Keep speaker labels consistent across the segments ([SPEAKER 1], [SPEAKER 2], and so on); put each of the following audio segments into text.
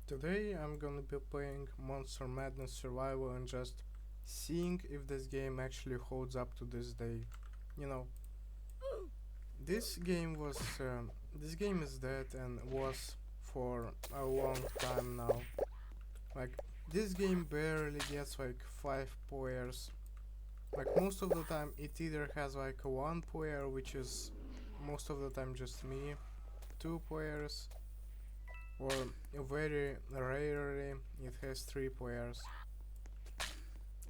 [SPEAKER 1] Today I'm gonna be playing Monster Madness Survival and just seeing if this game actually holds up to this day. You know, this game is dead and was for a long time now. Like this game barely gets like 5 players. Like most of the time it either has like a 1 player, which is most of the time just me, 2 players, or very rarely it has 3 players.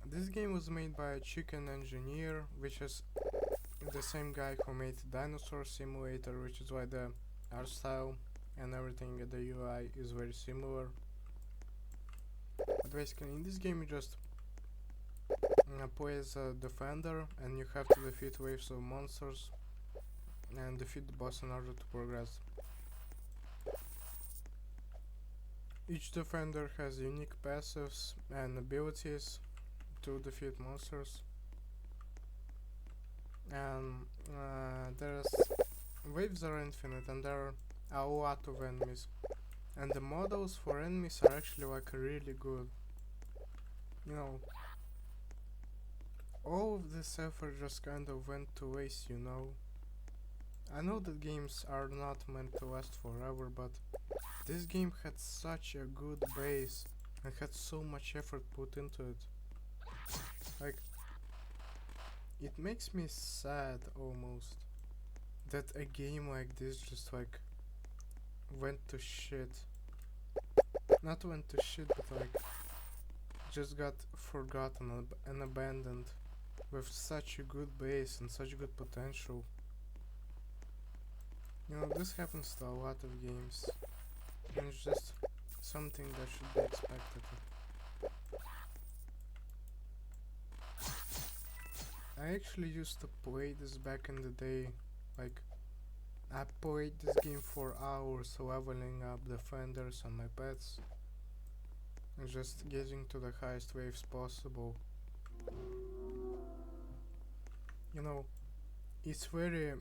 [SPEAKER 1] This game was made by Chicken Engineer, which is the same guy who made Dinosaur Simulator, which is why the art style and everything at the UI is very similar. But basically in this game you just play as a defender and you have to defeat waves of monsters and defeat the boss in order to progress. Each defender has unique passives and abilities to defeat monsters, and there's waves are infinite and there are a lot of enemies, and the models for enemies are actually like really good. You know, all of this effort just kind of went to waste. I know that games are not meant to last forever, but this game had such a good base and had so much effort put into it. Like, it makes me sad almost that a game like this just like went to shit. Not went to shit, but like just got forgotten and abandoned with such a good base and such good potential. This happens to a lot of games, and it's just something that should be expected. I actually used to play this back in the day. Like, I played this game for hours, leveling up defenders on my pets and just getting to the highest waves possible. It's very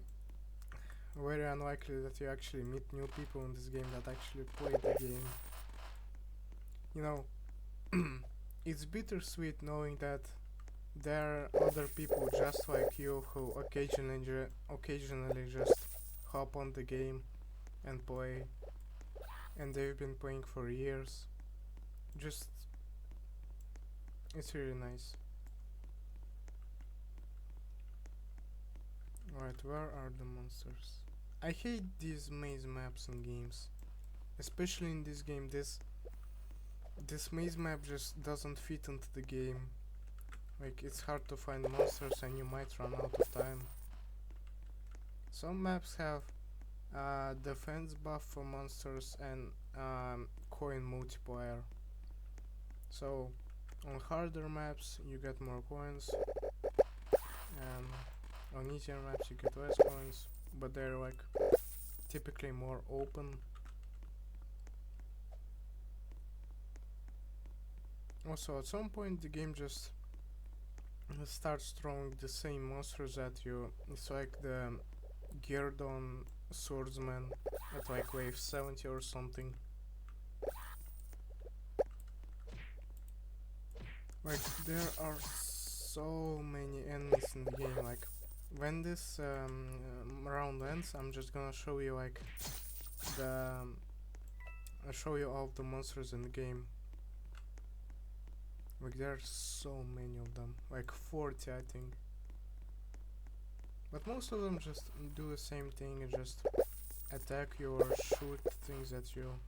[SPEAKER 1] unlikely that you actually meet new people in this game that actually play the game. You know, it's bittersweet knowing that there are other people just like you who occasionally just hop on the game and play, and they've been playing for years. Just, it's really nice. Right, where are the monsters? I hate these maze maps in games, especially in this game. This maze map just doesn't fit into the game. Like, it's hard to find monsters and you might run out of time. Some maps have defense buff for monsters and coin multiplier. So on harder maps you get more coins, and on easier maps you get less coins, but they're like typically more open. Also, at some point the game just starts throwing the same monsters at you. It's like the Gyrdon swordsman at like wave 70 or something. Like, there are so many enemies in the game. Like, when this round ends, I'm just gonna show you like I'll show you all of the monsters in the game. Like, there are so many of them, like 40 I think. But most of them just do the same thing and just attack you or shoot things at you.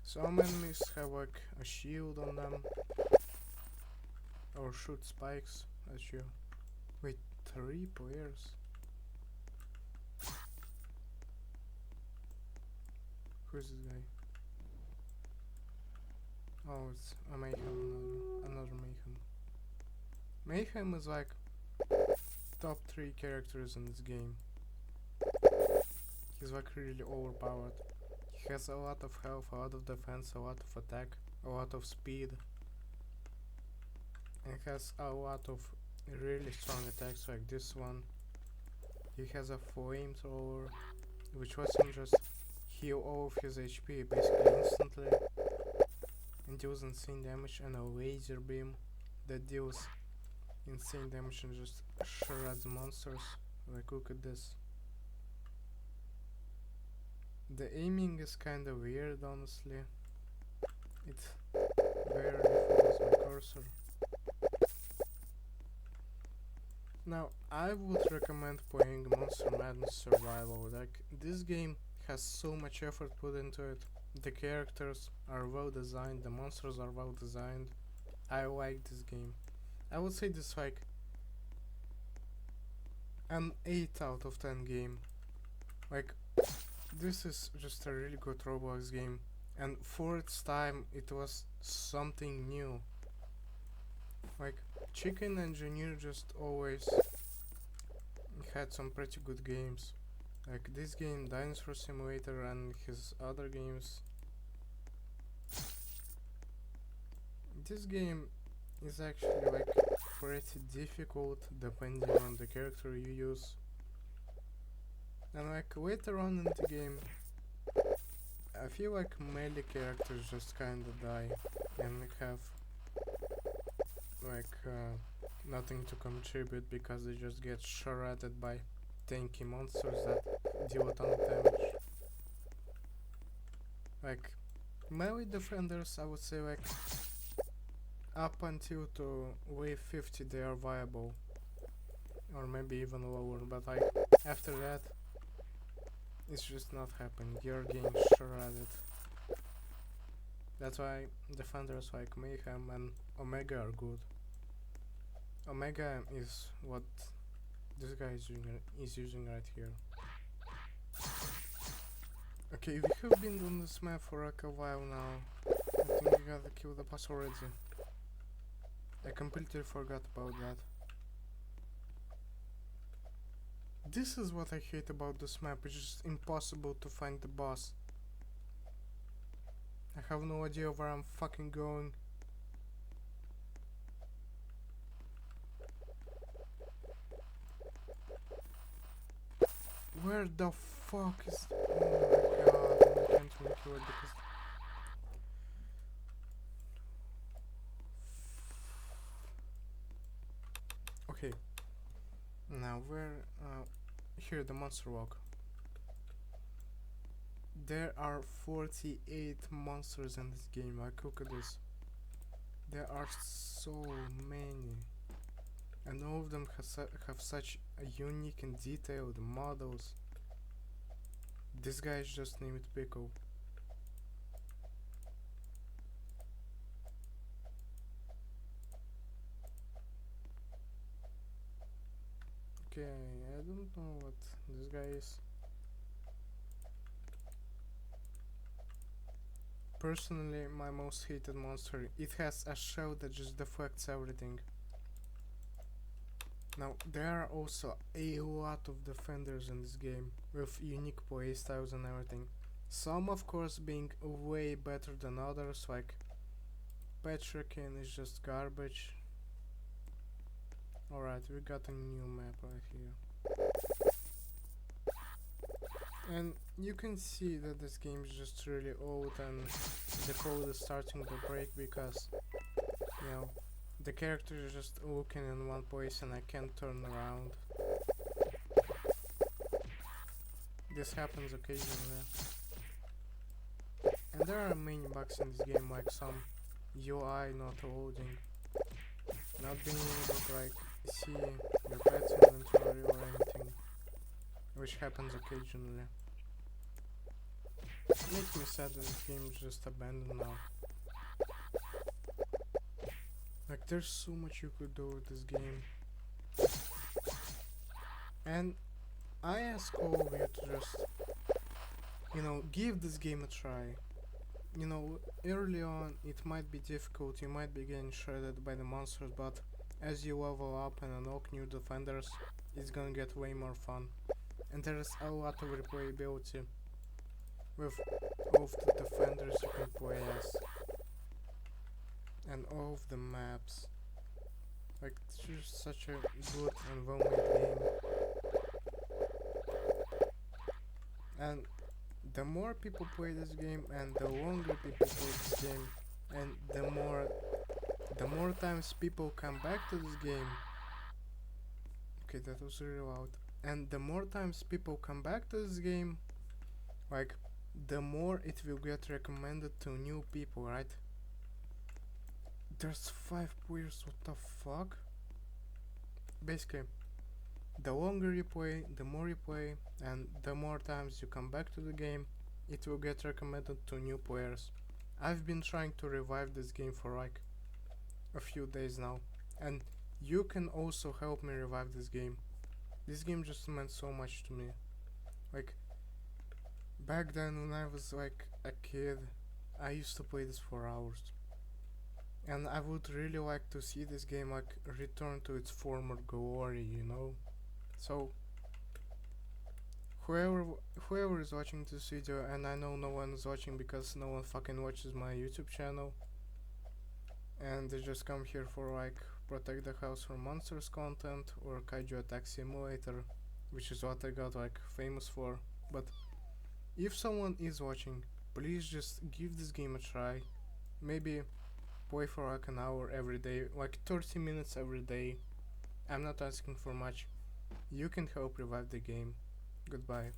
[SPEAKER 1] Some enemies have like a shield on them or shoot spikes at you. Wait, 3 players? Who's this guy? Oh, it's a Mayhem, another Mayhem. Mayhem is like top 3 characters in this game. He's like really overpowered. He has a lot of health, a lot of defense, a lot of attack, a lot of speed, and has a lot of really strong attacks like this one. He has a flamethrower, which lets him just heal all of his HP basically instantly and deals insane damage, and a laser beam that deals insane damage and just shreds monsters. Like, look at this. The aiming is kinda weird, honestly. It barely follows my cursor. Now, I would recommend playing Monster Madness Survival. Like, this game has so much effort put into it. The characters are well designed, the monsters are well designed. I like this game. I would say this like an 8 out of 10 game. Like, this is just a really good Roblox game, and for its time it was something new. Like, Chicken Engineer just always had some pretty good games. Like this game, Dinosaur Simulator, and his other games. This game is actually like pretty difficult depending on the character you use. And like later on in the game, I feel like melee characters just kinda die and have like nothing to contribute because they just get shredded by tanky monsters that deal a ton of damage. Like melee defenders, I would say like up until to wave 50 they are viable, or maybe even lower, but like after that it's just not happening. You're getting shredded. That's why defenders like Mayhem and Omega are good. Omega is what this guy is using right here. Okay, we have been on this map for like a while now. I think we gotta kill the boss already. I completely forgot about that. This is what I hate about this map, it's just impossible to find the boss. I have no idea where I'm fucking going. Where the fuck is... Oh my god, I can't even kill it because... Okay. Now where... here, the monster walk. There are 48 monsters in this game, like look at this. There are so many. And all of them have such a unique and detailed models. This guy is just named Pickle. Okay, I don't know what this guy is. Personally, my most hated monster. It has a shell that just deflects everything. Now, there are also a lot of defenders in this game with unique playstyles and everything. Some, of course, being way better than others, like Petrikin is just garbage. Alright, we got a new map right here. And you can see that this game is just really old and the code is starting to break because, you know, the character is just looking in one place and I can't turn around. This happens occasionally. And there are many bugs in this game, like some UI not loading, not being able to like see your pet's inventory or anything, which happens occasionally. It makes me sad that this game is just abandoned now. Like, there's so much you could do with this game. And I ask all of you to just, you know, give this game a try. You know, early on it might be difficult, you might be getting shredded by the monsters, but as you level up and unlock new defenders, it's gonna get way more fun. And there's a lot of replayability with all of the defenders you can play as. And all of the maps. Like, it's just such a good and well made game. And the more people play this game and the longer people play this game and the more times people come back to this game. Okay, that was really loud. And the more times people come back to this game, like, the more it will get recommended to new people, right? There's 5 players, what the fuck? Basically, the longer you play, the more you play, and the more times you come back to the game, it will get recommended to new players. I've been trying to revive this game for like a few days now, and you can also help me revive this game. This game just meant so much to me. Like, back then when I was like a kid, I used to play this for hours. And I would really like to see this game like return to its former glory, you know? So whoever is watching this video, and I know no one is watching because no one fucking watches my YouTube channel, and they just come here for like Protect the House from Monsters content or Kaiju Attack Simulator, which is what I got like famous for. But if someone is watching, please just give this game a try. Maybe play for like an hour every day, like 30 minutes every day. I'm not asking for much. You can help revive the game. Goodbye.